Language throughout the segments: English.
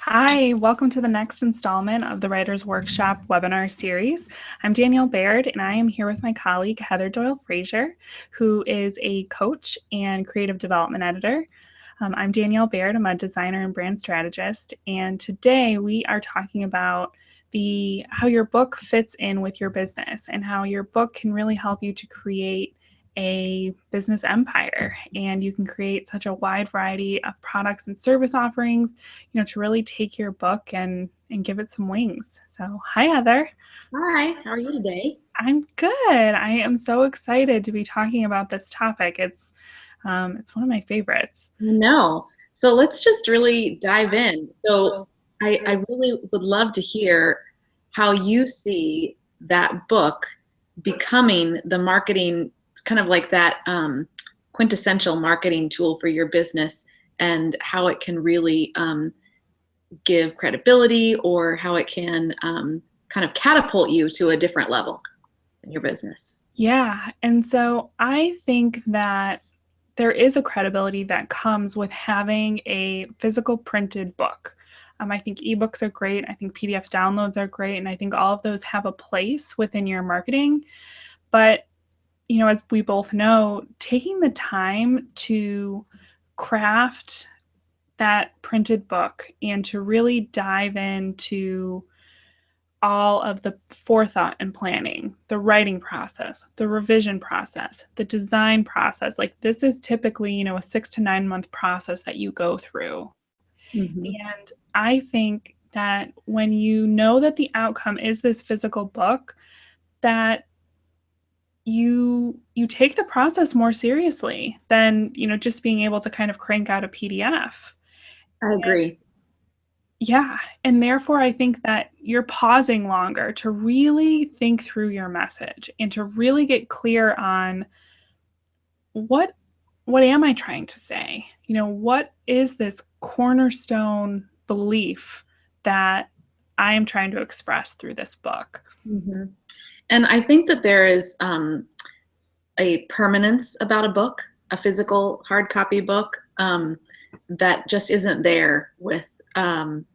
Hi, welcome to the next installment of the Writers Workshop webinar series. I'm Danielle Baird, and I am here with my colleague Heather Doyle Fraser, who is a coach and creative development editor. I'm Danielle Baird. I'm a designer and brand strategist, and today we are talking about how your book fits in with your business and how your book can really help you to create a business empire, and you can create such a wide variety of products and service offerings, to really take your book and give it some wings. So hi, Heather. Hi, how are you today? I'm good. I am so excited to be talking about this topic. It's one of my favorites. No. So let's just really dive in. So I really would love to hear how you see that book becoming the marketing, kind of like that quintessential marketing tool for your business, and how it can really give credibility, or how it can kind of catapult you to a different level in your business. Yeah, and so I think that there is a credibility that comes with having a physical printed book. I think ebooks are great. I think PDF downloads are great. And I think all of those have a place within your marketing. But, as we both know, taking the time to craft that printed book and to really dive into all of the forethought and planning, the writing process, the revision process, the design process. Like, this is typically, a 6 to 9 month process that you go through. Mm-hmm. And I think that when you know that the outcome is this physical book, that you take the process more seriously than, just being able to kind of crank out a PDF. I agree. Yeah, and therefore I think that you're pausing longer to really think through your message and to really get clear on what am I trying to say? What is this cornerstone belief that I am trying to express through this book? Mm-hmm. And I think that there is a permanence about a book, a physical hard copy book, that just isn't there with an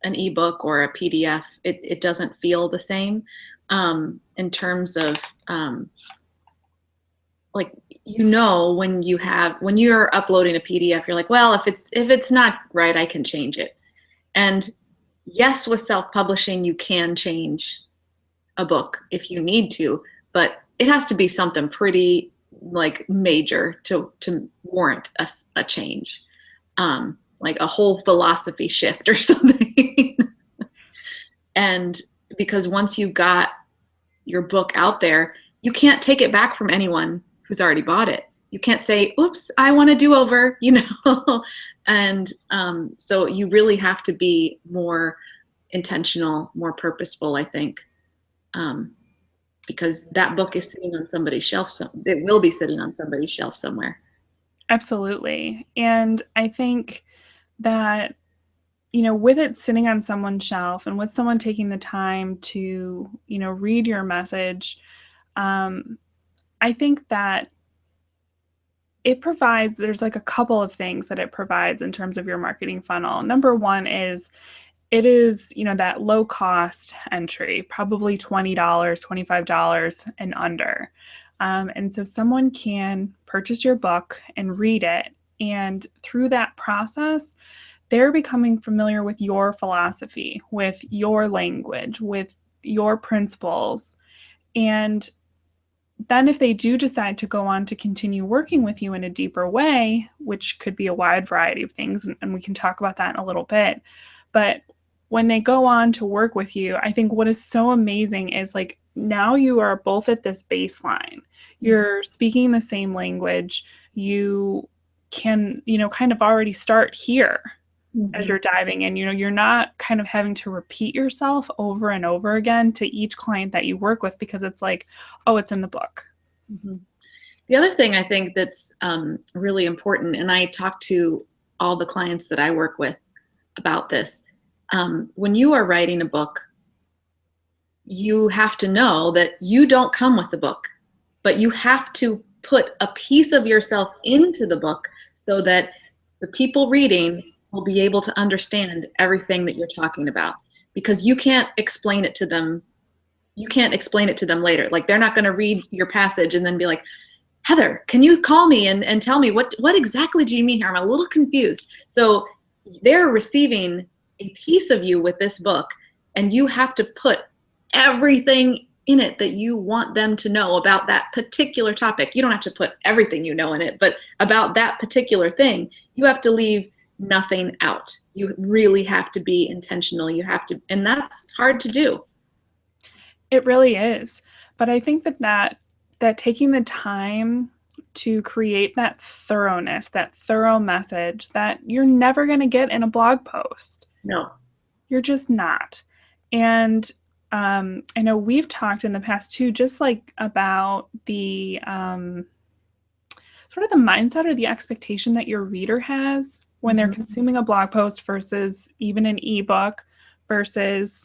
ebook or a PDF. It doesn't feel the same in terms of like, when you're uploading a PDF, you're like, well, if it's not right, I can change it. And yes, with self-publishing, you can change a book if you need to, but it has to be something pretty like major to warrant a change, like a whole philosophy shift or something. And because once you got your book out there, you can't take it back from anyone who's already bought it. You can't say, oops, I want a do-over, and so you really have to be more intentional, more purposeful, I think, because that book is sitting on somebody's shelf. It will be sitting on somebody's shelf somewhere. Absolutely. And I think that, with it sitting on someone's shelf and with someone taking the time to, read your message, I think that there's like a couple of things that it provides in terms of your marketing funnel. Number one is it is, that low cost entry, probably $20, $25 and under. And so someone can purchase your book and read it. And through that process, they're becoming familiar with your philosophy, with your language, with your principles. And then if they do decide to go on to continue working with you in a deeper way, which could be a wide variety of things, and we can talk about that in a little bit, but when they go on to work with you, I think what is so amazing is, like, now you are both at this baseline. You're speaking the same language. You can, kind of already start here as you're diving in. You're not kind of having to repeat yourself over and over again to each client that you work with, because it's like, oh, it's in the book. Mm-hmm. The other thing I think that's really important, and I talk to all the clients that I work with about this, when you are writing a book, you have to know that you don't come with the book, but you have to put a piece of yourself into the book so that the people reading will be able to understand everything that you're talking about, because you can't explain it to them. You can't explain it to them later. Like, they're not going to read your passage and then be like, Heather, can you call me and tell me what exactly do you mean here? I'm a little confused. So they're receiving a piece of you with this book, and you have to put everything in it that you want them to know about that particular topic. You don't have to put everything you know in it, but about that particular thing, you have to leave nothing out. You really have to be intentional. You have to, and that's hard to do. It really is. But I think that taking the time to create that thoroughness, that thorough message that you're never going to get in a blog post. No. You're just not. And I know we've talked in the past too, just like about the sort of the mindset or the expectation that your reader has when they're consuming a blog post versus even an ebook versus,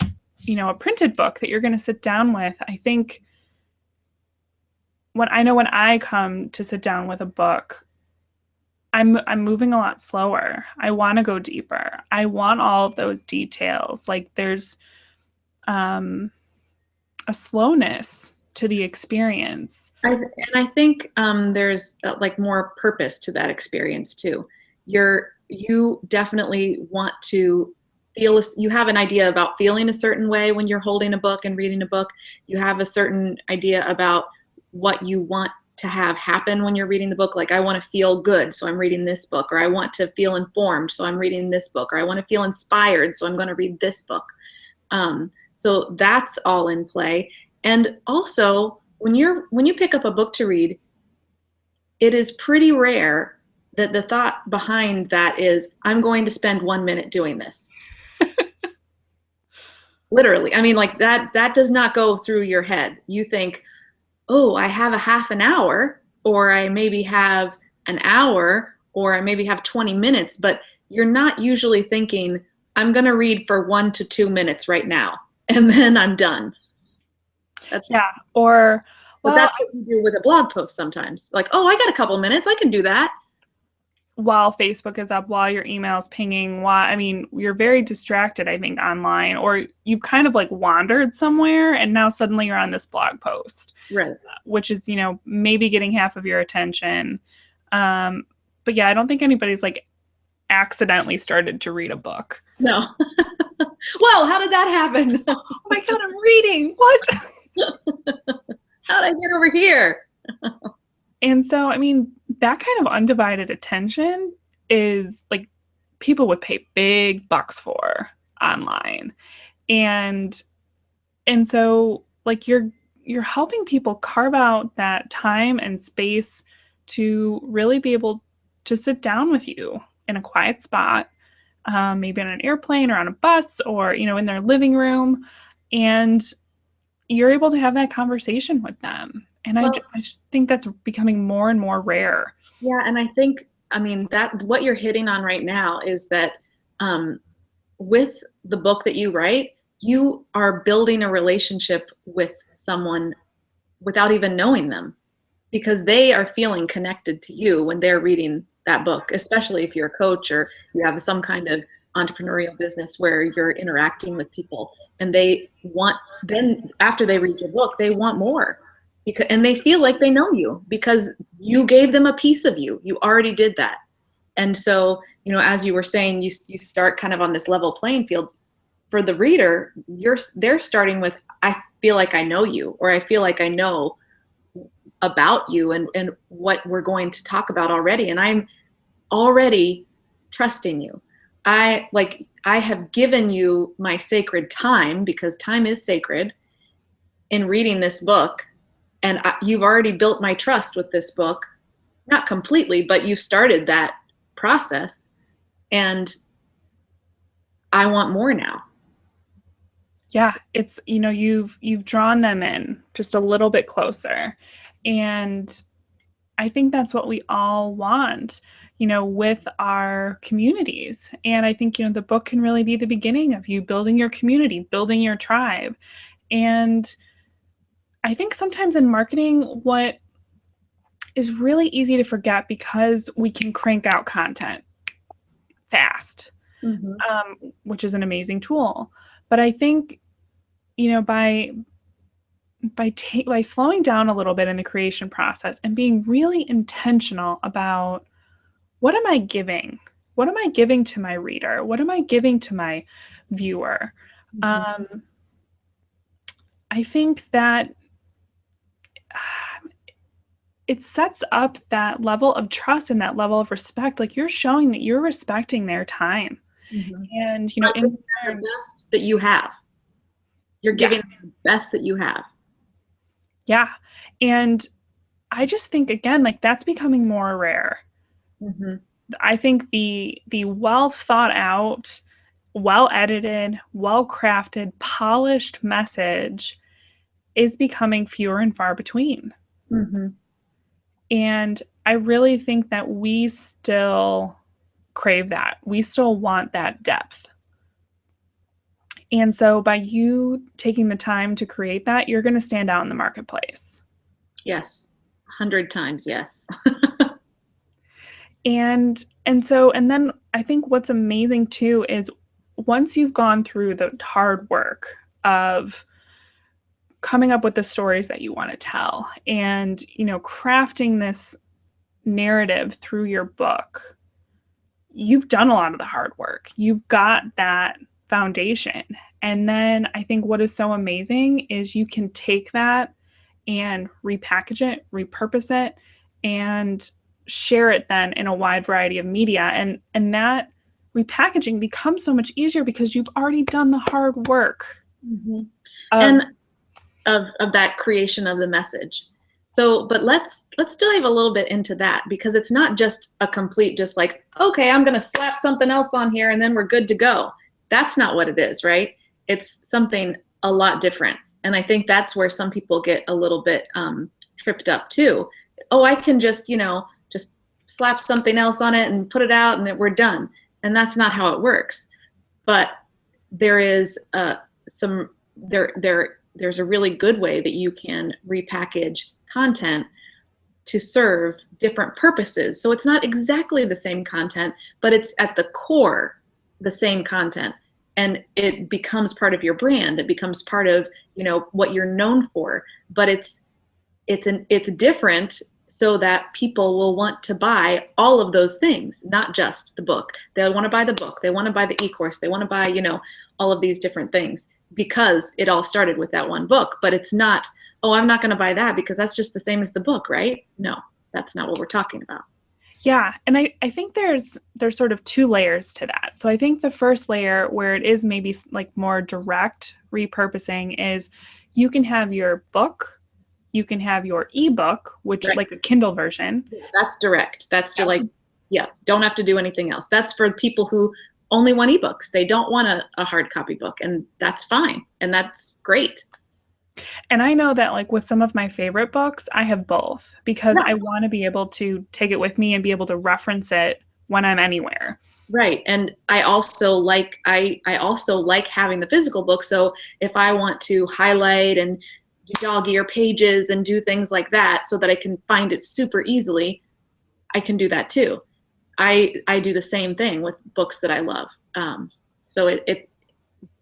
a printed book that you're going to sit down with. I think when I come to sit down with a book, I'm moving a lot slower. I want to go deeper. I want all of those details. Like, there's a slowness to the experience. And I think there's like more purpose to that experience too. You definitely want to feel, you have an idea about feeling a certain way when you're holding a book and reading a book. You have a certain idea about what you want to have happen when you're reading the book. Like, I want to feel good, so I'm reading this book, or I want to feel informed, so I'm reading this book, or I want to feel inspired, so I'm going to read this book. So that's all in play. And also, when you pick up a book to read, it is pretty rare that the thought behind that is, I'm going to spend 1 minute doing this. Literally. I mean, like, that does not go through your head. You think, oh, I have a half an hour, or I maybe have an hour, or I maybe have 20 minutes, but you're not usually thinking, I'm going to read for 1 to 2 minutes right now, and then I'm done. Yeah. Or, but that's what you do with a blog post sometimes. Like, oh, I got a couple minutes, I can do that. While Facebook is up, while your email's pinging, you're very distracted, I think, online, or you've kind of like wandered somewhere and now suddenly you're on this blog post, right? Which is, maybe getting half of your attention. But yeah, I don't think anybody's like accidentally started to read a book. No. Well, how did that happen? Oh my God, I'm reading. What? How'd I get over here? And so, that kind of undivided attention is like people would pay big bucks for online. And so, like, you're helping people carve out that time and space to really be able to sit down with you in a quiet spot, maybe on an airplane or on a bus, or, in their living room. And you're able to have that conversation with them. And I just think that's becoming more and more rare. Yeah, and I think, that what you're hitting on right now is that with the book that you write, you are building a relationship with someone without even knowing them, because they are feeling connected to you when they're reading that book, especially if you're a coach or you have some kind of entrepreneurial business where you're interacting with people, and then after they read your book, they want more, and they feel like they know you because you gave them a piece of you. You already did that. And so, as you were saying, you start kind of on this level playing field. For the reader, they're starting with, I feel like I know you, or I feel like I know about you and what we're going to talk about already, and I'm already trusting you. I have given you my sacred time, because time is sacred, in reading this book, and you've already built my trust with this book. Not completely, but you started that process, and I want more now. Yeah, it's, you've drawn them in just a little bit closer. And I think that's what we all want, with our communities. And I think, the book can really be the beginning of you building your community, building your tribe. And I think sometimes in marketing, what is really easy to forget, because we can crank out content fast. Mm-hmm. which is an amazing tool. But I think, by slowing down a little bit in the creation process and being really intentional about what am I giving? What am I giving to my reader? What am I giving to my viewer? Mm-hmm. Um, I think that it sets up that level of trust and that level of respect. Like you're showing that you're respecting their time. Mm-hmm. And, By giving in them the turn, best that you have. You're yeah, giving them the best that you have. yeah. And I just think, again, like that's becoming more rare. Mm-hmm. I think the well thought out, well edited, well crafted, polished message is becoming fewer and far between. Mm-hmm. And I really think that we still crave that. We still want that depth. And so by you taking the time to create that, you're going to stand out in the marketplace. Yes. 100 times yes. And then I think what's amazing too is once you've gone through the hard work of coming up with the stories that you want to tell and crafting this narrative through your book, you've done a lot of the hard work. You've got that foundation. And then I think what is so amazing is you can take that and repackage it, repurpose it, and share it then in a wide variety of media. And that repackaging becomes so much easier because you've already done the hard work Mm-hmm. of And of that creation of the message. So, but let's dive a little bit into that, because it's not just a complete, just like, okay, I'm going to slap something else on here and then we're good to go. That's not what it is, right? It's something a lot different. And I think that's where some people get a little bit tripped up too. Oh, I can just, just slap something else on it and put it out and we're done. And that's not how it works. But there is some there's a really good way that you can repackage content to serve different purposes. So it's not exactly the same content, but it's at the core the same content, and it becomes part of your brand. It becomes part of what you're known for. But it's different, so that people will want to buy all of those things, not just the book. They want to buy the book. They want to buy the e-course. They want to buy all of these different things, because it all started with that one book. But it's not, oh, I'm not going to buy that because that's just the same as the book, right? No, that's not what we're talking about. Yeah, and I think there's sort of two layers to that. So I think the first layer, where it is maybe like more direct repurposing, is you can have your book, you can have your ebook, which Right. like a Kindle version. Yeah, that's direct. That's to like, yeah, don't have to do anything else. That's for people who only want ebooks. They don't want a hard copy book, and that's fine. And that's great. And I know that like with some of my favorite books, I have both because Yeah. I want to be able to take it with me and be able to reference it when I'm anywhere. Right. And I also like having the physical book. So if I want to highlight and dog ear pages and do things like that so that I can find it super easily, I can do that too. I do the same thing with books that I love. So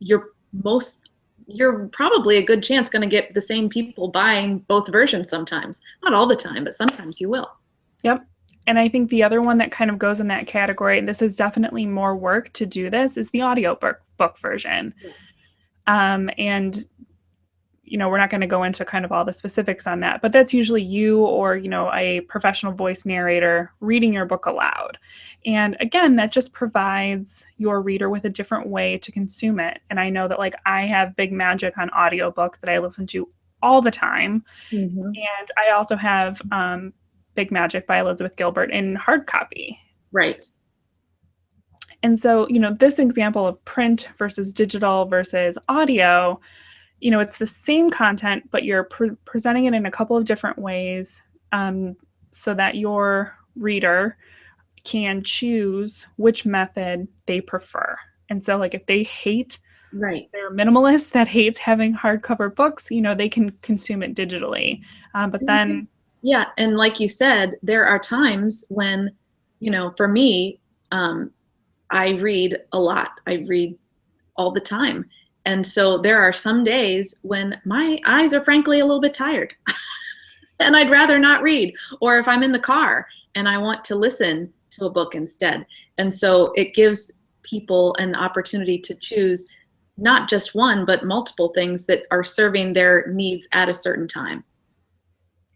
you're most you're probably a good chance going to get the same people buying both versions sometimes. Not all the time, but sometimes you will. Yep. And I think the other one that kind of goes in that category, and this is definitely more work to do this, is the book version. And we're not going to go into kind of all the specifics on that, but that's usually you or, a professional voice narrator reading your book aloud. And again, that just provides your reader with a different way to consume it. And I know that like I have Big Magic on audiobook that I listen to all the time. Mm-hmm. And I also have Big Magic by Elizabeth Gilbert in hard copy. Right. And so, this example of print versus digital versus audio, it's the same content, but you're presenting it in a couple of different ways so that your reader can choose which method they prefer. And so, like, if they hate, Right. they're a minimalist that hates having hardcover books, they can consume it digitally. But then, yeah, and like you said, there are times when, for me, I read a lot. I read all the time. And so there are some days when my eyes are frankly a little bit tired and I'd rather not read. Or if I'm in the car and I want to listen to a book instead. And so it gives people an opportunity to choose not just one, but multiple things that are serving their needs at a certain time.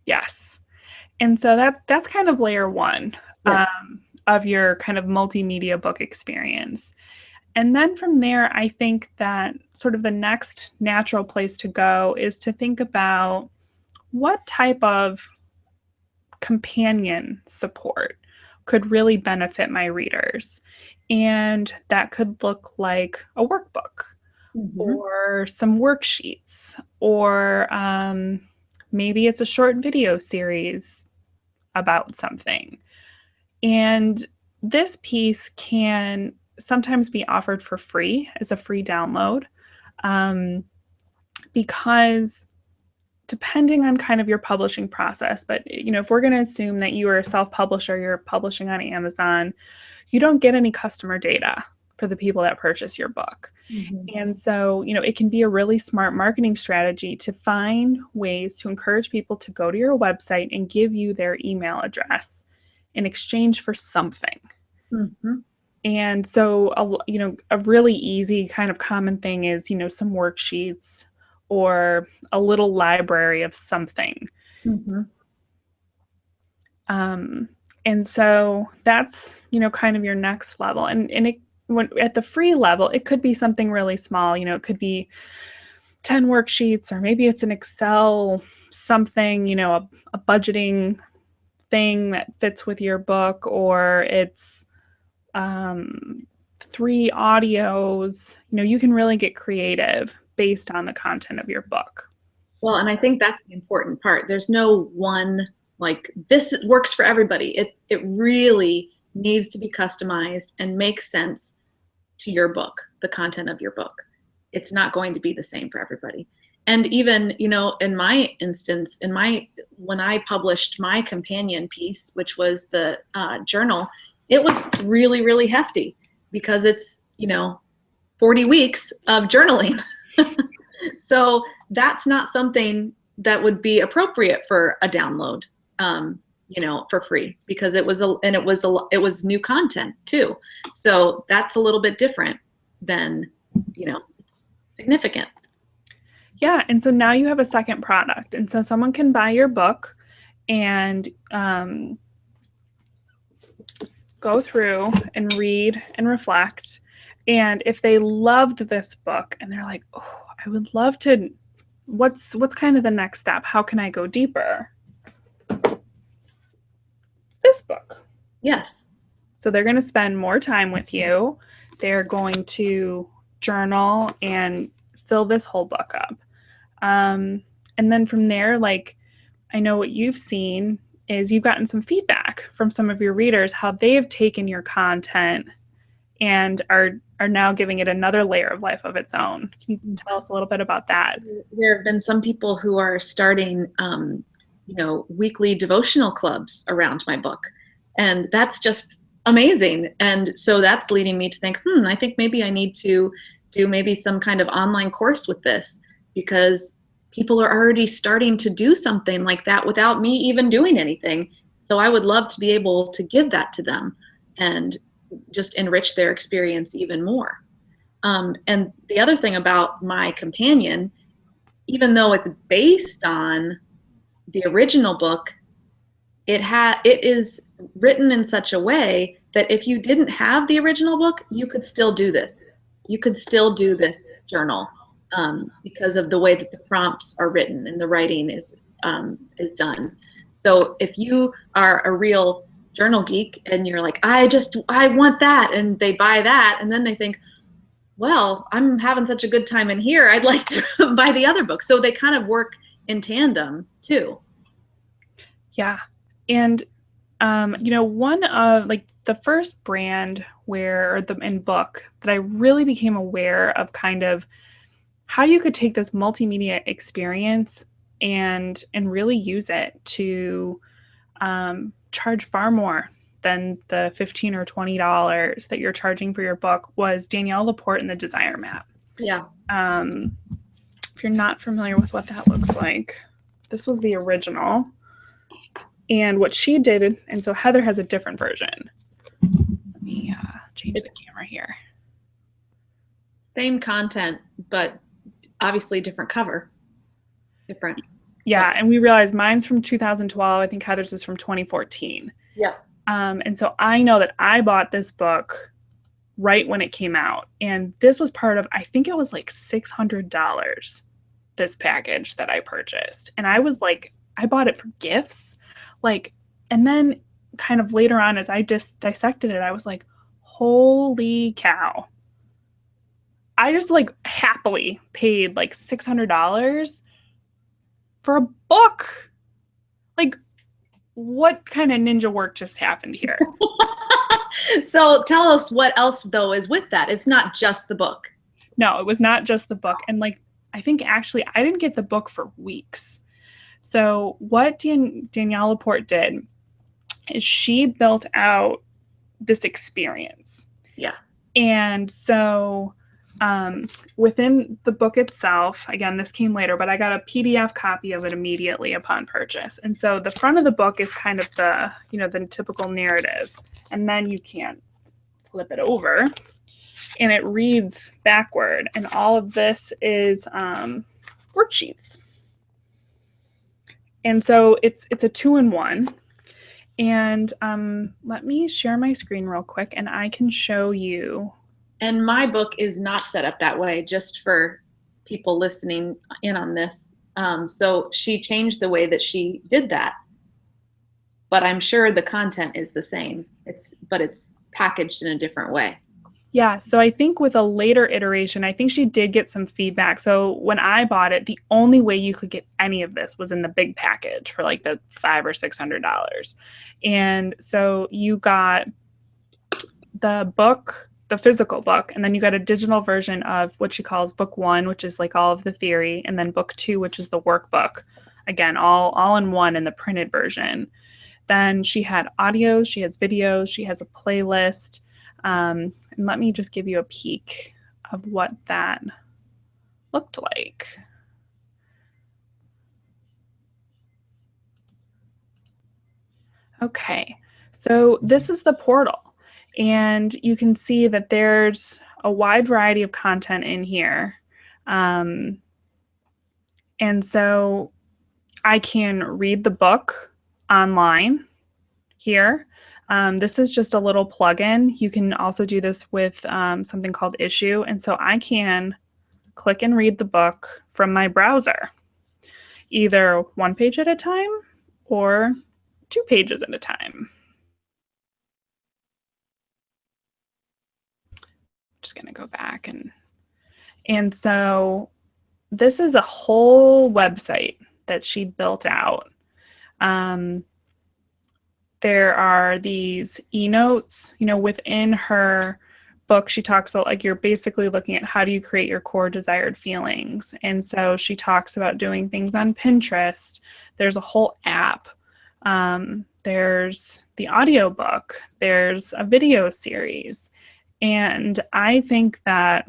Yes. And so that's kind of layer one Yeah. of your kind of multimedia book experience. And then from there, I think that sort of the next natural place to go is to think about what type of companion support could really benefit my readers. And that could look like a workbook Mm-hmm. or some worksheets, or maybe it's a short video series about something. And this piece can sometimes be offered for free as a free download, um, because depending on kind of your publishing process, but if we're going to assume that you are a self-publisher, you're publishing on Amazon, you don't get any customer data for the people that purchase your book. Mm-hmm. And so, it can be a really smart marketing strategy to find ways to encourage people to go to your website and give you their email address in exchange for something. Mm-hmm. And so, a really easy kind of common thing is, some worksheets or a little library of something. Mm-hmm. Um, and so that's, kind of your next level. And at the free level, it could be something really small. It could be 10 worksheets, or maybe it's an Excel something, a budgeting thing that fits with your book, or it's um, 3 audios. You can really get creative based on the content of your book. Well, and I think that's the important part. There's no one like this works for everybody. It really needs to be customized and make sense to your book, the content of your book. It's not going to be the same for everybody. And even, in my instance, when I published my companion piece, which was the journal, it was really, really hefty because it's, 40 weeks of journaling. So that's not something that would be appropriate for a download, for free, because it was new content too. So that's a little bit different than, it's significant. Yeah. And so now you have a second product. And so someone can buy your book and go through and read and reflect. And if they loved this book and they're like, oh, I would love to, what's kind of the next step? How can I go deeper? This book. Yes. So they're going to spend more time with you. They're going to journal and fill this whole book up. And then from there, like, I know what you've seen is you've gotten some feedback from some of your readers, how they've taken your content and are now giving it another layer of life of its own. Can you tell us a little bit about that? There have been some people who are starting, weekly devotional clubs around my book. And that's just amazing. And so that's leading me to think, I think maybe I need to do maybe some kind of online course with this, because people are already starting to do something like that without me even doing anything. So I would love to be able to give that to them and just enrich their experience even more. And the other thing about my companion, even though it's based on the original book, it is written in such a way that if you didn't have the original book, you could still do this. You could still do this journal, because of the way that the prompts are written and the writing is done. So if you are a real journal geek and you're like, I want that, and they buy that, and then they think, well, I'm having such a good time in here, I'd like to buy the other book. So they kind of work in tandem too. Yeah. And one of like the first brand in book that I really became aware of kind of how you could take this multimedia experience and really use it to charge far more than the $15 or $20 that you're charging for your book was Danielle LaPorte and the Desire Map. Yeah. If you're not familiar with what that looks like, this was the original. And what she did, and so Heather has a different version. Let me change the camera here. Same content, but obviously different cover. Different. Yeah, and we realized mine's from 2012. I think Heather's is from 2014. Yeah. And so I know that I bought this book right when it came out. And this was part of, I think it was like $600, this package that I purchased. And I was like, I bought it for gifts. Like, and then kind of later on, as I just dissected it, I was like, holy cow. I just like happily paid like $600 for a book. Like, what kind of ninja work just happened here? So tell us what else though is with that. It's not just the book. No, it was not just the book. And like, I think actually I didn't get the book for weeks. So what Danielle LaPorte did is she built out this experience. Yeah. And so within the book itself, again, this came later, but I got a PDF copy of it immediately upon purchase. And so the front of the book is kind of the, the typical narrative. And then you can flip it over and it reads backward. And all of this is worksheets. And so it's a 2-in-1. And let me share my screen real quick and I can show you. And my book is not set up that way, just for people listening in on this. So she changed the way that she did that. But I'm sure the content is the same. But it's packaged in a different way. Yeah, so I think with a later iteration, I think she did get some feedback. So when I bought it, the only way you could get any of this was in the big package for like the $500 or $600. And so you got the book, the physical book, and then you got a digital version of what she calls book 1, which is like all of the theory, and then book 2, which is the workbook. Again, all in one in the printed version. Then she had audios, she has videos, she has a playlist. And let me just give you a peek of what that looked like. Okay, so this is the portal. And you can see that there's a wide variety of content in here. And so I can read the book online here. This is just a little plugin. You can also do this with something called Issue. And so I can click and read the book from my browser, either 1 page at a time or 2 pages at a time. Just going to go back and so this is a whole website that she built out. There are these e-notes, within her book. She talks about like you're basically looking at how do you create your core desired feelings. And so she talks about doing things on Pinterest. There's a whole app. There's the audiobook. There's a video series. And I think that,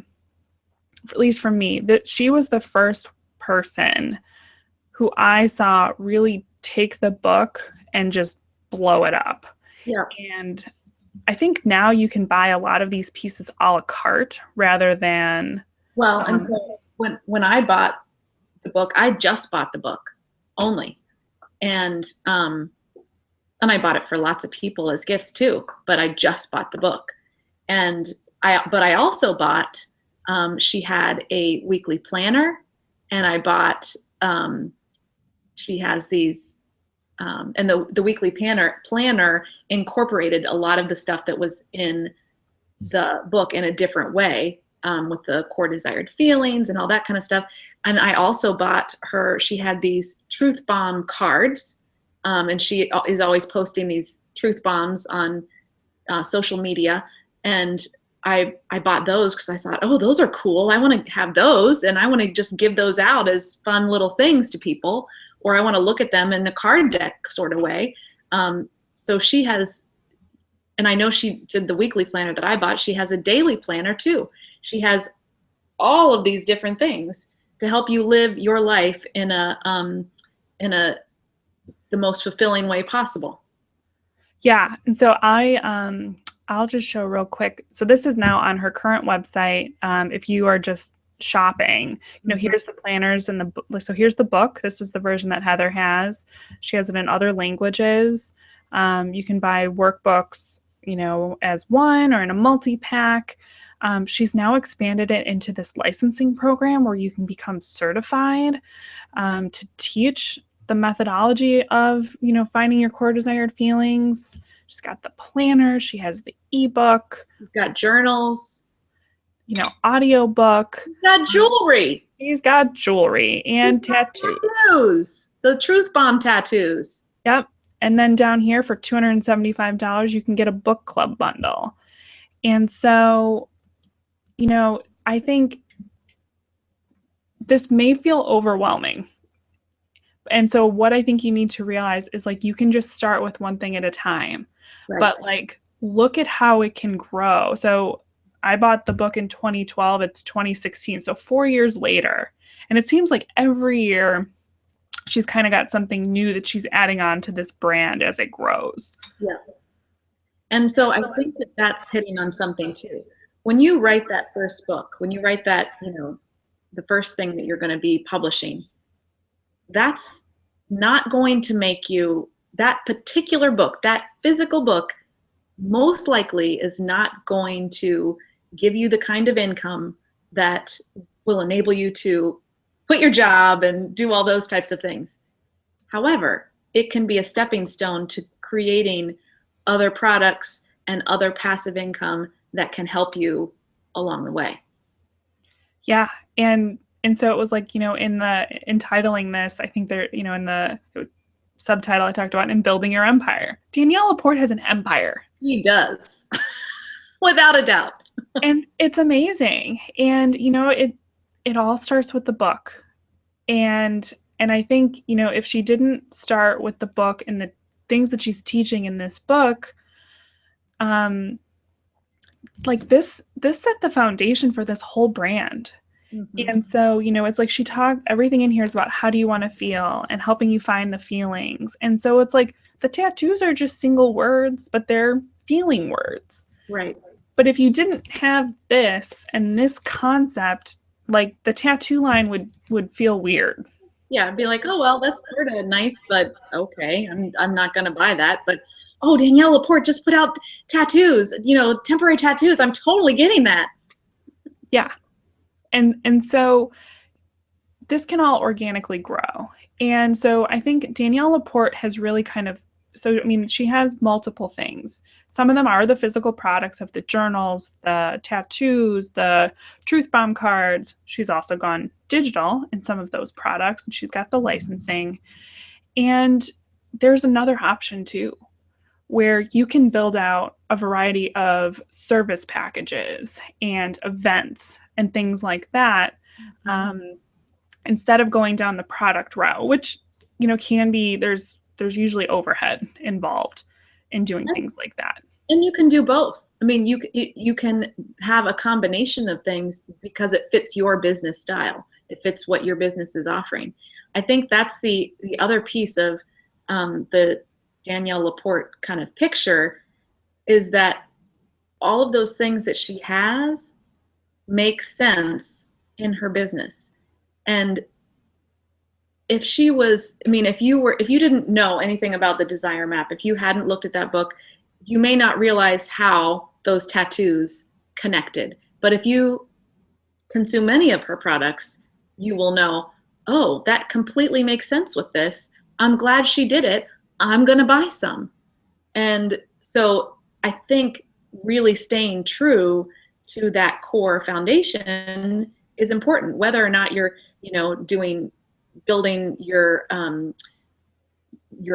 at least for me, that she was the first person who I saw really take the book and just blow it up. Yeah. And I think now you can buy a lot of these pieces a la carte rather than. Well, and so when I bought the book, I just bought the book only. And I bought it for lots of people as gifts too, but I just bought the book. But I also bought, she had a weekly planner, and I bought, she has these, and the weekly planner incorporated a lot of the stuff that was in the book in a different way, with the core desired feelings and all that kind of stuff. And I also bought she had these truth bomb cards, and she is always posting these truth bombs on social media. And I bought those because I thought, oh, those are cool. I want to have those, and I want to just give those out as fun little things to people, or I want to look at them in a card deck sort of way. So she has and I know she did the weekly planner that I bought. She has a daily planner too. She has all of these different things to help you live your life in a the most fulfilling way possible. Yeah. And so I'll just show real quick. So this is now on her current website. If you are just shopping, here's the planners and so here's the book. This is the version that Heather has. She has it in other languages. You can buy workbooks, as one or in a multi-pack. She's now expanded it into this licensing program where you can become certified to teach the methodology of, finding your core desired feelings. She's got the planner. She has the ebook. You've got journals. Audiobook. You've got jewelry. She's got jewelry and tattoos. The truth bomb tattoos. Yep. And then down here for $275, you can get a book club bundle. And so, I think this may feel overwhelming. And so what I think you need to realize is you can just start with one thing at a time, right. But look at how it can grow. So I bought the book in 2012, it's 2016. So 4 years later, and it seems like every year she's kind of got something new that she's adding on to this brand as it grows. Yeah. And so I think that that's hitting on something too. When you write that first book, when you write that, the first thing that you're going to be publishing, that's not going to make you, that particular book, that physical book, most likely is not going to give you the kind of income that will enable you to quit your job and do all those types of things. However, it can be a stepping stone to creating other products and other passive income that can help you along the way. Yeah. And so it was in the entitling this, I think there, in the subtitle I talked about in building your empire. Danielle LaPorte has an empire. He does. Without a doubt. And it's amazing. And, it all starts with the book. And I think, if she didn't start with the book and the things that she's teaching in this book, this set the foundation for this whole brand. Mm-hmm. And so, it's she talked, everything in here is about how do you want to feel and helping you find the feelings. And so it's the tattoos are just single words, but they're feeling words. Right. But if you didn't have this and this concept, the tattoo line would feel weird. Yeah, it'd be oh, well, that's sort of nice, but okay, I'm not going to buy that. But, oh, Danielle LaPorte just put out tattoos, temporary tattoos. I'm totally getting that. Yeah. And so this can all organically grow. And so I think Danielle LaPorte has really she has multiple things. Some of them are the physical products of the journals, the tattoos, the truth bomb cards. She's also gone digital in some of those products, and she's got the licensing. And there's another option too, where you can build out a variety of service packages and events and things like that, instead of going down the product route, which can be there's usually overhead involved in doing things like that. And you can do both. I mean, you can have a combination of things because it fits your business style. It fits what your business is offering. I think that's the other piece of the Danielle LaPorte kind of picture, is that all of those things that she has make sense in her business. And if she was, if you didn't know anything about the Desire Map, if you hadn't looked at that book, you may not realize how those tattoos connected. But if you consume many of her products, you will know, oh, that completely makes sense with this. I'm glad she did it. I'm going to buy some. And so I think really staying true to that core foundation is important, whether or not you're, building your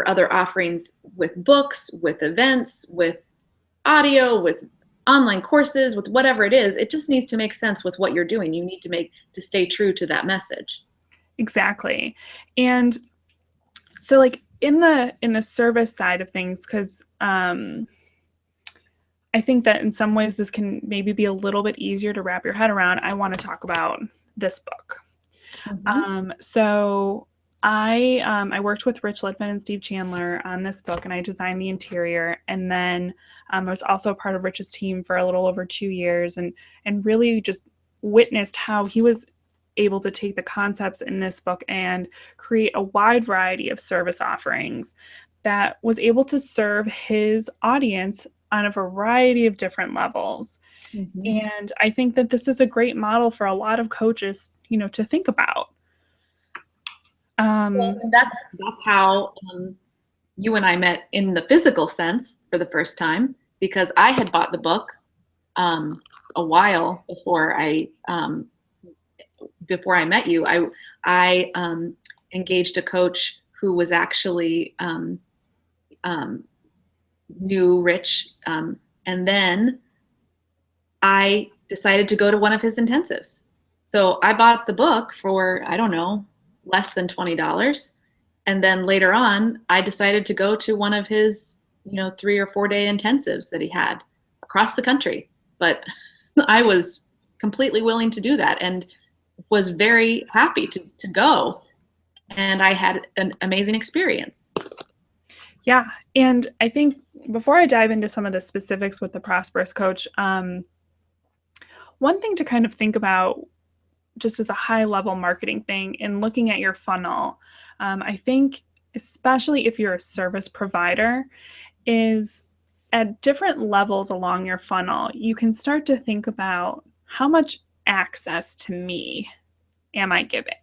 other offerings with books, with events, with audio, with online courses, with whatever it is. It just needs to make sense with what you're doing. You need to stay true to that message. Exactly. And so in the service side of things, because I think that in some ways this can maybe be a little bit easier to wrap your head around. I want to talk about this book. So I worked with Rich Litvin and Steve Chandler on this book, and I designed the interior. And then I was also a part of Rich's team for a little over 2 years, and really just witnessed how he was able to take the concepts in this book and create a wide variety of service offerings that was able to serve his audience on a variety of different levels. And I think that this is a great model for a lot of coaches, to think about. Well, that's how you and I met in the physical sense for the first time, because I had bought the book a while before I met you. I engaged a coach who was actually knew Rich, and then I decided to go to one of his intensives. So I bought the book for, I don't know, less than $20. And then later on, I decided to go to one of his, 3 or 4 day intensives that he had across the country. But I was completely willing to do that and was very happy to go. And I had an amazing experience. Yeah. And I think before I dive into some of the specifics with the Prosperous Coach, one thing to kind of think about just as a high level marketing thing in looking at your funnel, I think especially if you're a service provider, is at different levels along your funnel, you can start to think about how much access to me am I giving?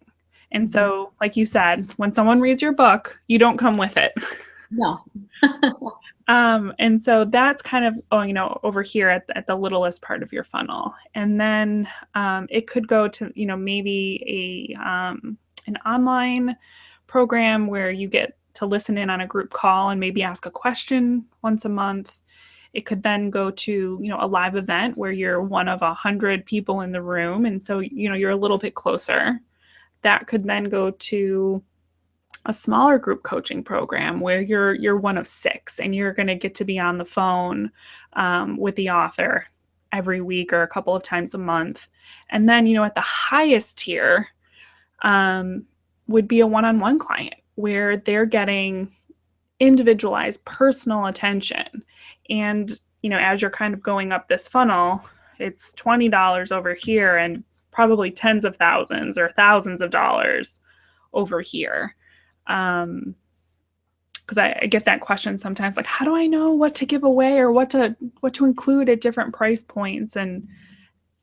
And so, like you said, when someone reads your book, you don't come with it. No. And so that's kind of, over here at the littlest part of your funnel. And then it could go to, maybe an online program where you get to listen in on a group call and maybe ask a question once a month. It could then go to, a live event where you're one of 100 people in the room. And so, you're a little bit closer. That could then go to a smaller group coaching program where you're one of 6 and you're going to get to be on the phone with the author every week or a couple of times a month. And then, at the highest tier would be a one-on-one client where they're getting individualized personal attention. And, as you're kind of going up this funnel, it's $20 over here and probably tens of thousands or thousands of dollars over here. Because I get that question sometimes, like, how do I know what to give away or what to include at different price points? And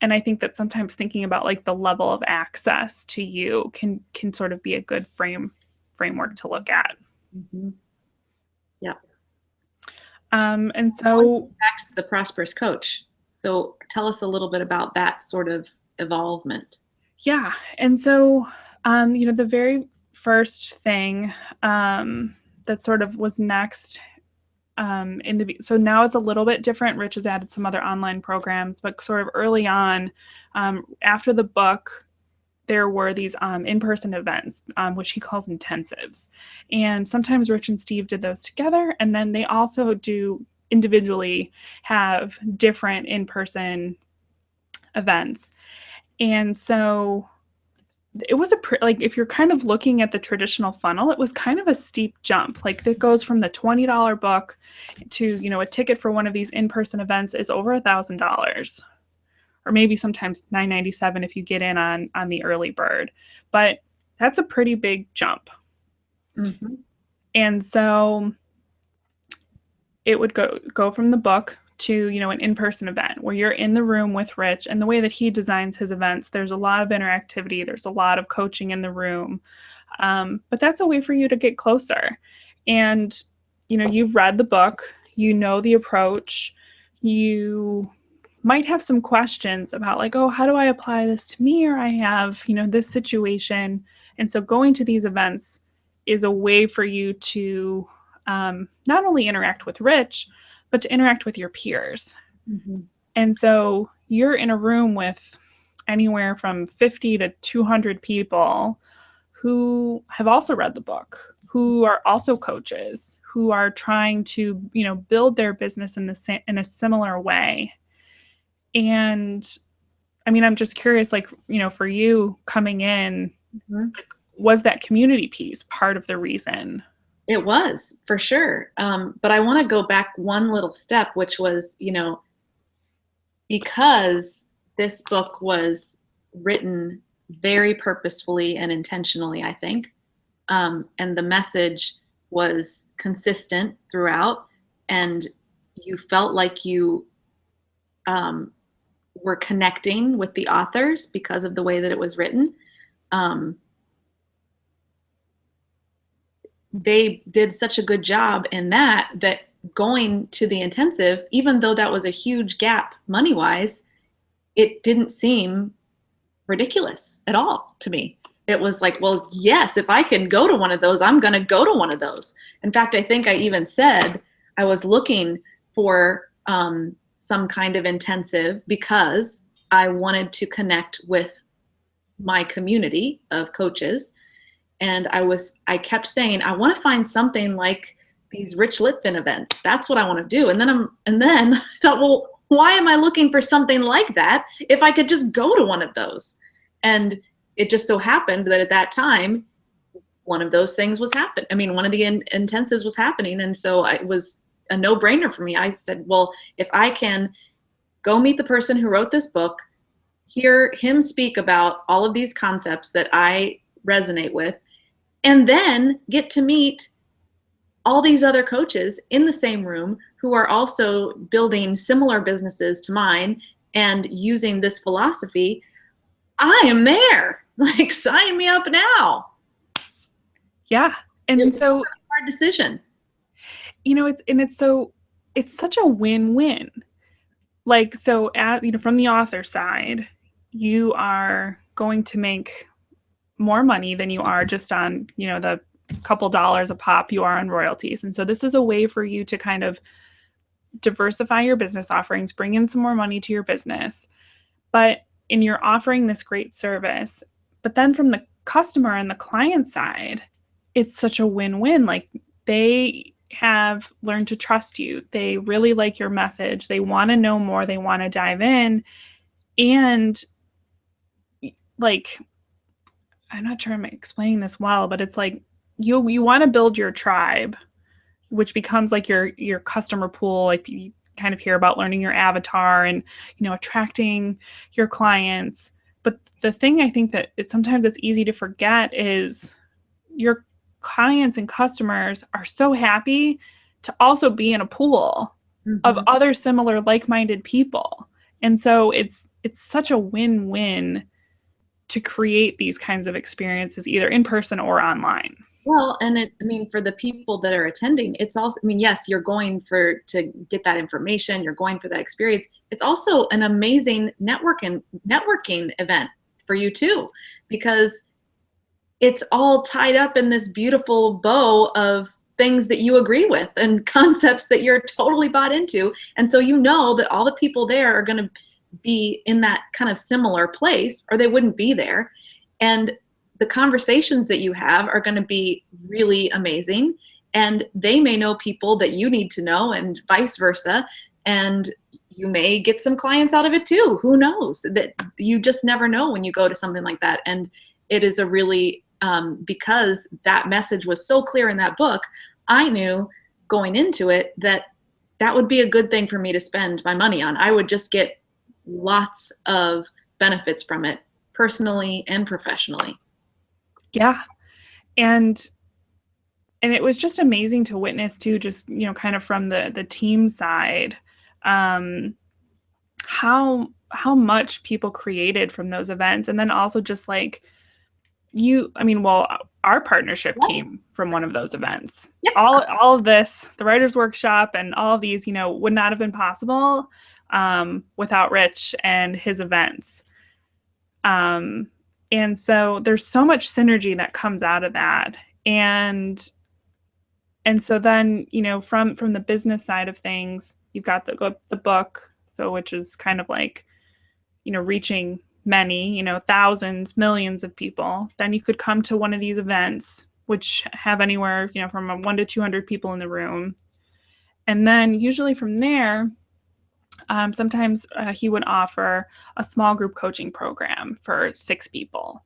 I think that sometimes thinking about like the level of access to you can sort of be a good framework to look at. Yeah. And so back to the Prosperous Coach. So tell us a little bit about that sort of evolvement. Yeah. And so, the very first thing that sort of was next so now it's a little bit different. Rich has added some other online programs, but sort of early on, after the book, there were these in-person events, which he calls intensives. And sometimes Rich and Steve did those together. And then they also do individually have different in-person events. And so it was if you're kind of looking at the traditional funnel, it was kind of a steep jump. Like that goes from the $20 book to, a ticket for one of these in-person events is over $1,000, or maybe sometimes $997 if you get in on the early bird. But that's a pretty big jump. And so it would go from the book to, an in-person event where you're in the room with Rich. And the way that he designs his events, there's a lot of interactivity. There's a lot of coaching in the room. But that's a way for you to get closer. And, you've read the book, the approach, you might have some questions about like, oh, how do I apply this to me? Or I have, this situation. And so going to these events is a way for you to not only interact with Rich, but to interact with your peers. And so you're in a room with anywhere from 50 to 200 people who have also read the book, who are also coaches, who are trying to, build their business in a similar way. And I mean, I'm just curious, like, for you coming in, Mhm. was that community piece part of the reason? It was for sure. But I want to go back one little step, which was, because this book was written very purposefully and intentionally, I think, and the message was consistent throughout, and you felt like you um, were connecting with the authors because of the way that it was written. Um, they did such a good job in that going to the intensive, even though that was a huge gap money wise, it didn't seem ridiculous at all to me. It was like, well, yes, if I can go to one of those, I'm going to go to one of those. In fact, I think I even said I was looking for some kind of intensive because I wanted to connect with my community of coaches. And I kept saying, I want to find something like these Rich Litvin events. That's what I want to do. And then I thought, well, why am I looking for something like that if I could just go to one of those? And it just so happened that at that time, one of those things was happening. I mean, one of the intensives was happening. And so it was a no brainer for me. I said, well, if I can go meet the person who wrote this book, hear him speak about all of these concepts that I resonate with, and then get to meet all these other coaches in the same room who are also building similar businesses to mine and using this philosophy, I am there. Like, sign me up now. Yeah. It And wasn't so, a hard decision. it's such a win-win. Like, so from the author side, you are going to make more money than you are just on, the couple dollars a pop you are on royalties. And so this is a way for you to kind of diversify your business offerings, bring in some more money to your business. But and you're offering this great service. But then from the customer and the client side, it's such a win-win. Like, they have learned to trust you. They really like your message. They want to know more. They want to dive in. And like, I'm not sure I'm explaining this well, but it's like you want to build your tribe, which becomes like your customer pool. Like, you kind of hear about learning your avatar and attracting your clients. But the thing I think that sometimes it's easy to forget is your clients and customers are so happy to also be in a pool of Mm-hmm. other similar like-minded people. And so it's such a win-win to create these kinds of experiences either in person or online. Well, and I mean, for the people that are attending, it's also, I mean, yes, you're going to get that information, you're going for that experience. It's also an amazing networking event for you too, because it's all tied up in this beautiful bow of things that you agree with and concepts that you're totally bought into. And so you know that all the people there are going to be in that kind of similar place, or they wouldn't be there. And the conversations that you have are going to be really amazing. And they may know people that you need to know, and vice versa. And you may get some clients out of it too. Who knows? That you just never know when you go to something like that. And it is a really, because that message was so clear in that book, I knew going into it that that would be a good thing for me to spend my money on. I would just get lots of benefits from it, personally and professionally. Yeah. And it was just amazing to witness too, just kind of from the team side, um how much people created from those events. And then also just like I mean, well, our partnership came from one of those events. Yeah. All of this, the writers workshop and all of these, would not have been possible without Rich and his events. And so there's so much synergy that comes out of that. And so then, from the business side of things, you've got the book, so which is kind of like, reaching many, thousands, millions of people, then you could come to one of these events, which have anywhere, from 1 to 200 people in the room. And then usually from there, sometimes he would offer a small group coaching program for 6 people.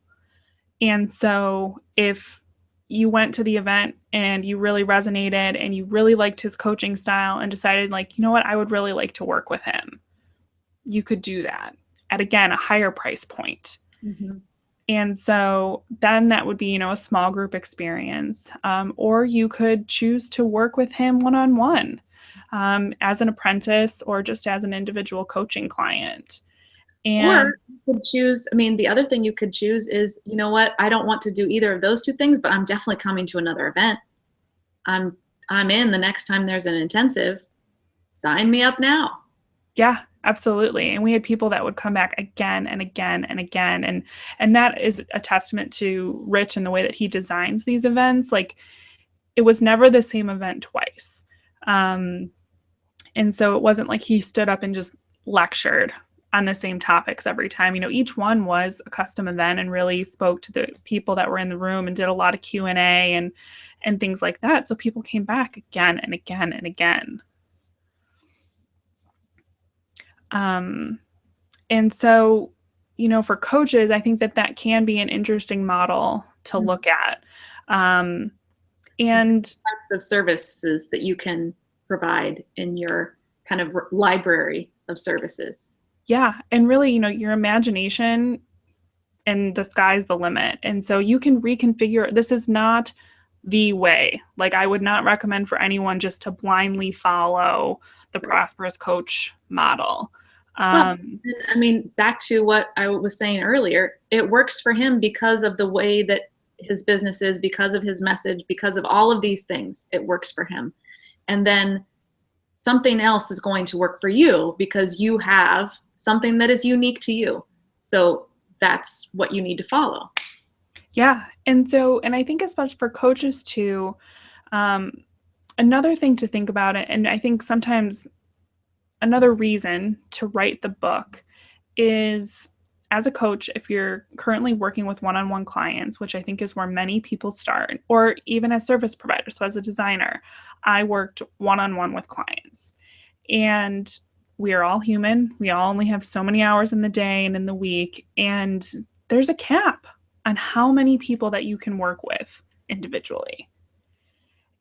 And so if you went to the event and you really resonated and you really liked his coaching style and decided, like, you know what, I would really like to work with him, you could do that at, again, a higher price point. Mm-hmm. And so then that would be, a small group experience. Or you could choose to work with him one-on-one, as an apprentice or just as an individual coaching client. And Or you could choose, I mean, the other thing you could choose is, you know what, I don't want to do either of those two things, but I'm definitely coming to another event. I'm I'm in the next time there's an intensive. Sign me up now. yeah, absolutely. And we had people that would come back again and again and again. And that is a testament to Rich and the way that he designs these events. Like, it was never the same event twice. Um, and so it wasn't like he stood up and just lectured on the same topics every time. Each one was a custom event and really spoke to the people that were in the room and did a lot of Q&A and things like that. So people came back again and again and again. And so, for coaches, I think that can be an interesting model to look at. And Types of services that you can provide in your kind of library of services. yeah, and really, your imagination and the sky's the limit. And so you can reconfigure. This is not the way. Like, I would not recommend for anyone just to blindly follow the prosperous coach model. Well, I mean, back to what I was saying earlier, it works for him because of the way that his business is, because of his message, because of all of these things. It works for him. And then something else is going to work for you because you have something that is unique to you. So that's what you need to follow. Yeah. And I think, especially for coaches too, another thing to think about it, and I think sometimes another reason to write the book is, as a coach, if you're currently working with one-on-one clients, which I think is where many people start, or even as service providers. So as a designer, I worked one-on-one with clients, and we are all human. We all only have so many hours in the day and in the week, and there's a cap on how many people that you can work with individually.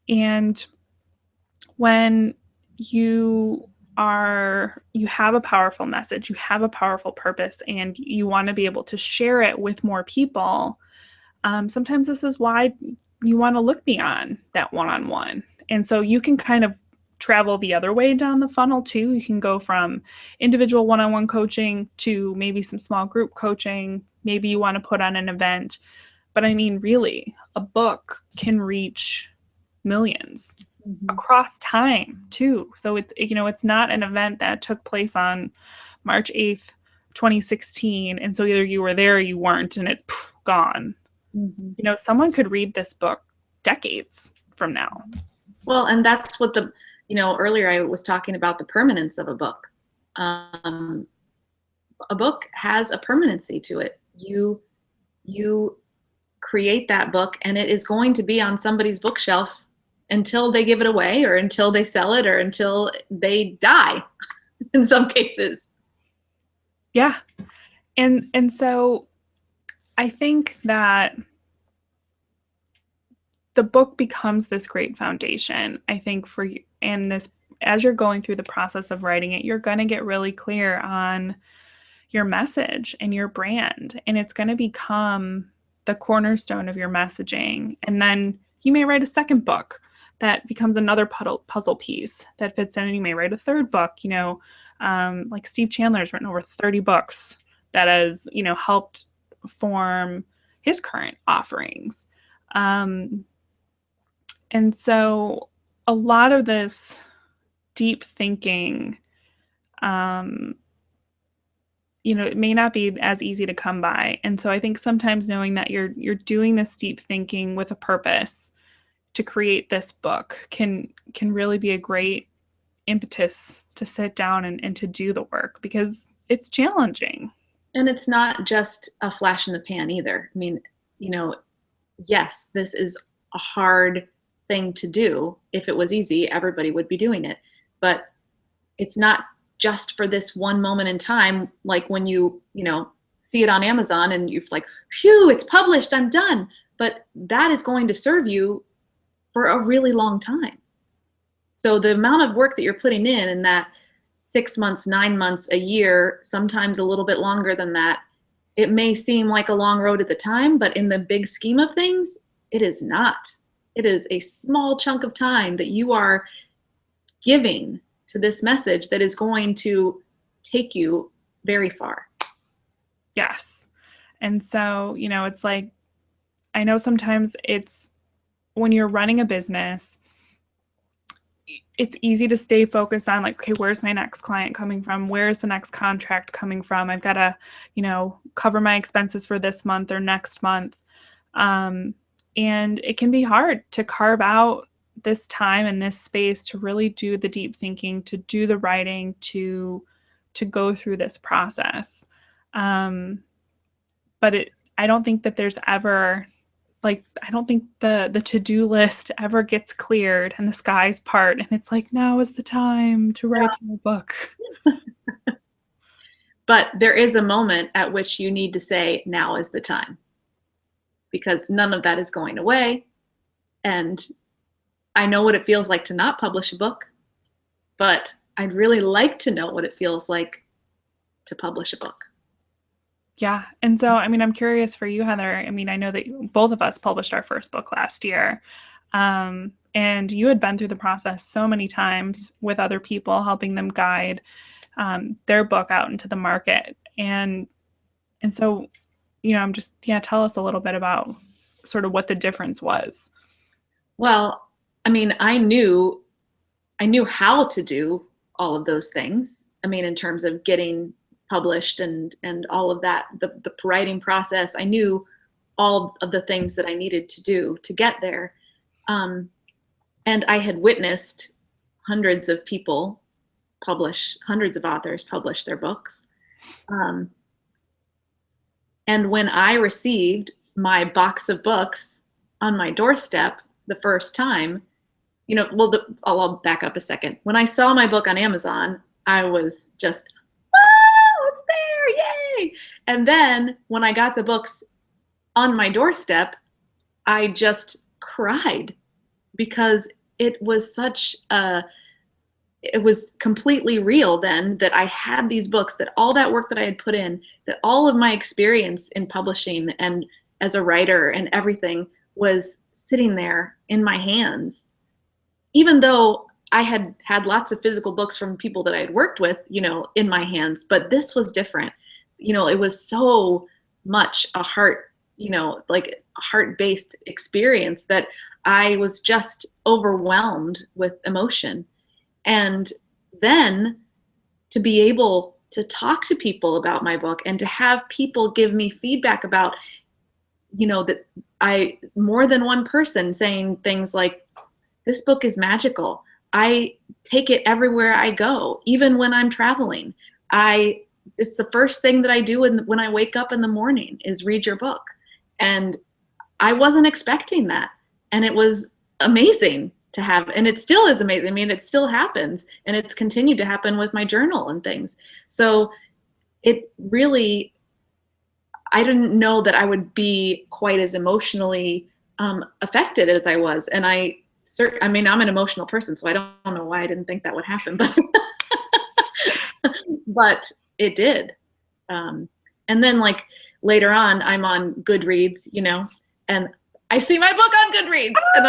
And when you have a powerful message, you have a powerful purpose, and you want to be able to share it with more people, sometimes this is why you want to look beyond that one-on-one. And so you can kind of travel the other way down the funnel too. You can go from individual one-on-one coaching to maybe some small group coaching. Maybe you want to put on an event. But I mean, really, a book can reach millions across time too. So it's not an event that took place on March 8th, 2016. And so either you were there or you weren't, and it's gone. Someone could read this book decades from now. Well, and that's what earlier I was talking about the permanence of a book. A book has a permanency to it. You create that book and it is going to be on somebody's bookshelf until they give it away, or until they sell it, or until they die in some cases. Yeah. And so I think that the book becomes this great foundation, I think, for you. And this, as you're going through the process of writing it, you're going to get really clear on your message and your brand, and it's going to become the cornerstone of your messaging. And then you may write a second book that becomes another puzzle piece that fits in, and you may write a third book. Like Steve Chandler's written over 30 books that has, helped form his current offerings. And so a lot of this deep thinking, it may not be as easy to come by. And so I think sometimes knowing that you're doing this deep thinking with a purpose to create this book can really be a great impetus to sit down and to do the work, because it's challenging. And it's not just a flash in the pan either. I mean, yes, this is a hard thing to do. If it was easy, everybody would be doing it. But it's not just for this one moment in time, like when see it on Amazon and you're like, phew, it's published, I'm done. But that is going to serve you for a really long time. So the amount of work that you're putting in that 6 months, 9 months, a year, sometimes a little bit longer than that, it may seem like a long road at the time, but in the big scheme of things, it is not. It is a small chunk of time that you are giving to this message that is going to take you very far. Yes. And so, it's like, I know sometimes it's when you're running a business, it's easy to stay focused on like, okay, where's my next client coming from? Where's the next contract coming from? I've got to, cover my expenses for this month or next month. And it can be hard to carve out this time and this space to really do the deep thinking, to do the writing, to go through this process. But I don't think that there's ever, like, I don't think the to-do list ever gets cleared and the skies part and it's like, now is the time to write your book. But there is a moment at which you need to say, now is the time, because none of that is going away. And I know what it feels like to not publish a book, but I'd really like to know what it feels like to publish a book. Yeah. And so, I mean, I'm curious for you, Heather. I mean, I know that both of us published our first book last year. And you had been through the process so many times with other people, helping them guide their book out into the market. And so, I'm just, tell us a little bit about sort of what the difference was. Well, I mean, I knew how to do all of those things. I mean, in terms of getting published and all of that, the writing process, I knew all of the things that I needed to do to get there. And I had witnessed hundreds of people hundreds of authors publish their books. And when I received my box of books on my doorstep the first time, I'll back up a second. When I saw my book on Amazon, I was just, wow, it's there, yay! And then when I got the books on my doorstep, I just cried because it was it was completely real then that I had these books, that all that work that I had put in, that all of my experience in publishing and as a writer and everything was sitting there in my hands. Even though I had had lots of physical books from people that I had worked with, in my hands, but this was different. It was so much a heart-based experience that I was just overwhelmed with emotion. And then to be able to talk to people about my book and to have people give me feedback about, that more than one person saying things like, this book is magical. I take it everywhere I go, even when I'm traveling. It's the first thing that I do when I wake up in the morning is read your book. And I wasn't expecting that. And it was amazing to have, and it still is amazing. I mean, it still happens, and it's continued to happen with my journal and things. So it really, I didn't know that I would be quite as emotionally affected as I was. And I'm an emotional person, so I don't know why I didn't think that would happen, but it did. And then like later on, I'm on Goodreads, and I see my book on Goodreads, and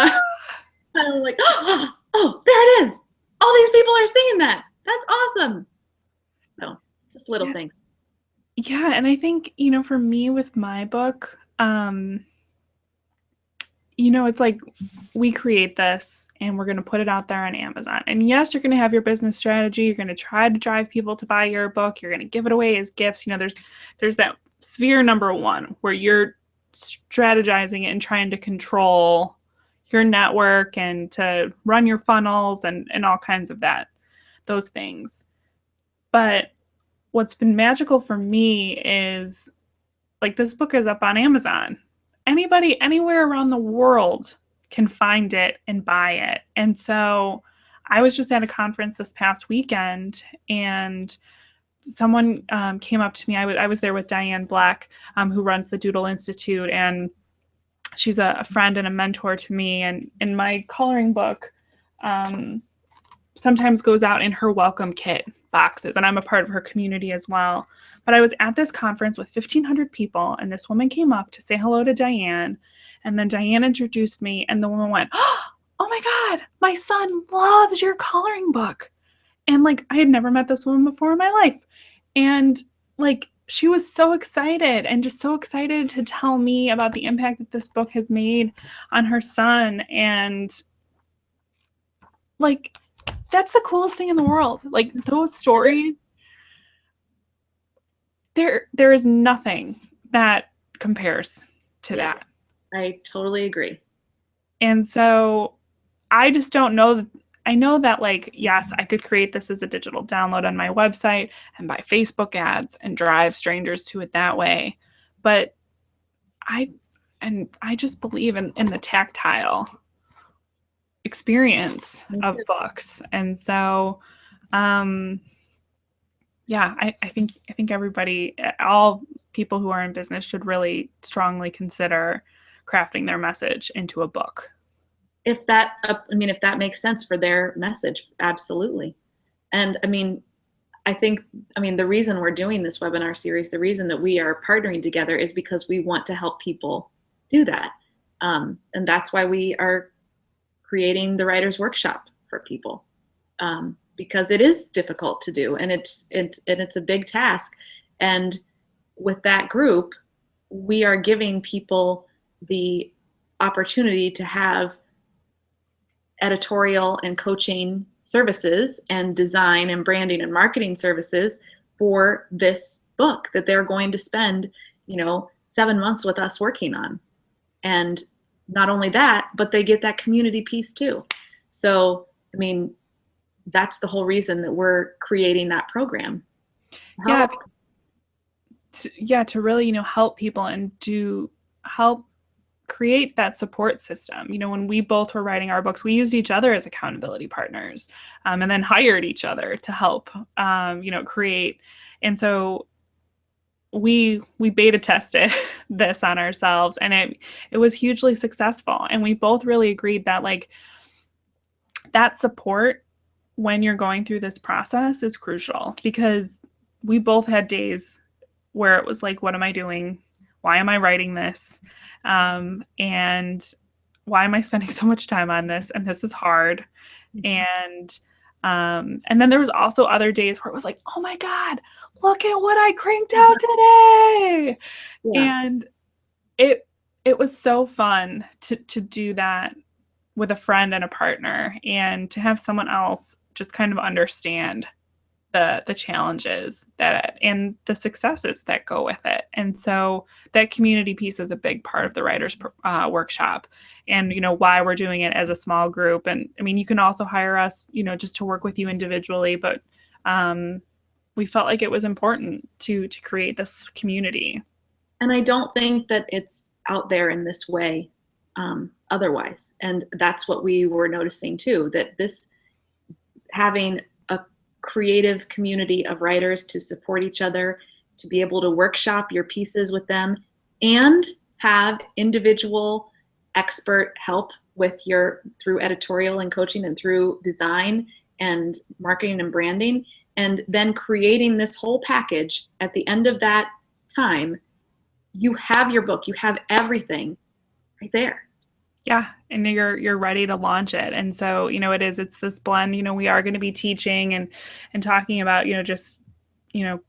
I'm like, oh, there it is. All these people are seeing that. That's awesome. So just little things. Yeah. And I think, for me with my book, it's like we create this and we're going to put it out there on Amazon. And yes, you're going to have your business strategy. You're going to try to drive people to buy your book. You're going to give it away as gifts. There's that sphere number one where you're strategizing and trying to control your network and to run your funnels and all kinds of those things. But what's been magical for me is like this book is up on Amazon. Anybody anywhere around the world can find it and buy it. And so I was just at a conference this past weekend, and someone came up to me. I was there with Diane Black, who runs the Doodle Institute, and she's a friend and a mentor to me. And in my coloring book, sometimes goes out in her welcome kit boxes, and I'm a part of her community as well. But I was at this conference with 1,500 people, and this woman came up to say hello to Diane, and then Diane introduced me, and the woman went, "Oh my God, my son loves your coloring book." And like, I had never met this woman before in my life. And like, she was so excited, and just so excited to tell me about the impact that this book has made on her son. And like, that's the coolest thing in the world. Like, those stories, there is nothing that compares to that. I totally agree. And so I just don't know. I know that, like, yes, I could create this as a digital download on my website and buy Facebook ads and drive strangers to it that way. But I just believe in the tactile experience of books. And so, yeah, I think everybody, all people who are in business, should really strongly consider crafting their message into a book. If that makes sense for their message, absolutely. And I think the reason we're doing this webinar series, the reason that we are partnering together, is because we want to help people do that. And that's why we are creating the Writers Workshop for people, because it is difficult to do, and it's a big task. And with that group, we are giving people the opportunity to have editorial and coaching services and design and branding and marketing services for this book that they're going to spend 7 months with us working on. And not only that, but they get that community piece too. So that's the whole reason that we're creating that program. To really help people and to help create that support system. When we both were writing our books, we used each other as accountability partners, and then hired each other to help create. And so we beta tested this on ourselves, and it was hugely successful. And we both really agreed that like that support when you're going through this process is crucial, because we both had days where it was like, what am I doing? Why am I writing this? And why am I spending so much time on this? And this is hard. And then there was also other days where it was like, oh my God, look at what I cranked out today. Yeah. And it was so fun to do that with a friend and a partner, and to have someone else just kind of understand the challenges and the successes that go with it. And so that community piece is a big part of the Writers Workshop, and why we're doing it as a small group. And you can also hire us just to work with you individually, but we felt like it was important to create this community. And I don't think that it's out there in this way otherwise. And that's what we were noticing too, that this having a creative community of writers to support each other, to be able to workshop your pieces with them, and have individual expert help with through editorial and coaching and through design and marketing and branding, and then creating this whole package. At the end of that time, you have your book, you have everything right there. Yeah, and you're ready to launch it. And so, it's this blend. We are going to be teaching and talking about, just,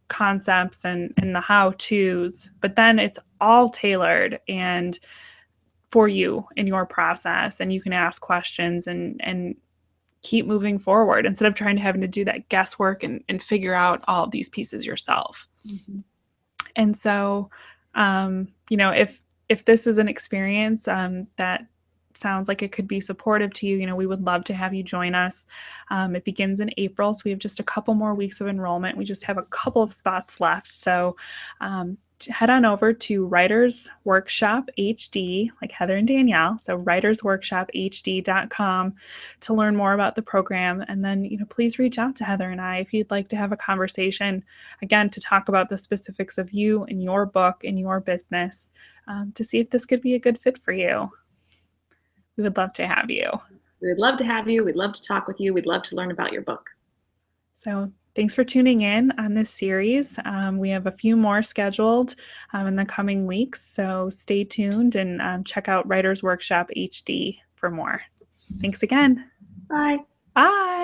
concepts and the how-tos, but then it's all tailored and for you in your process, and you can ask questions and keep moving forward instead of trying to having to do that guesswork and figure out all of these pieces yourself. Mm-hmm. And so, if this is an experience that sounds like it could be supportive to you, we would love to have you join us. It begins in April, so we have just a couple more weeks of enrollment. We just have a couple of spots left. So head on over to Writers Workshop HD, like Heather and Danielle. So writersworkshophd.com to learn more about the program. And then, please reach out to Heather and I if you'd like to have a conversation, again, to talk about the specifics of you and your book and your business, to see if this could be a good fit for you. We would love to have you. We'd love to have you. We'd love to talk with you. We'd love to learn about your book. So thanks for tuning in on this series. We have a few more scheduled in the coming weeks, so stay tuned and check out Writers Workshop HD for more. Thanks again. Bye. Bye.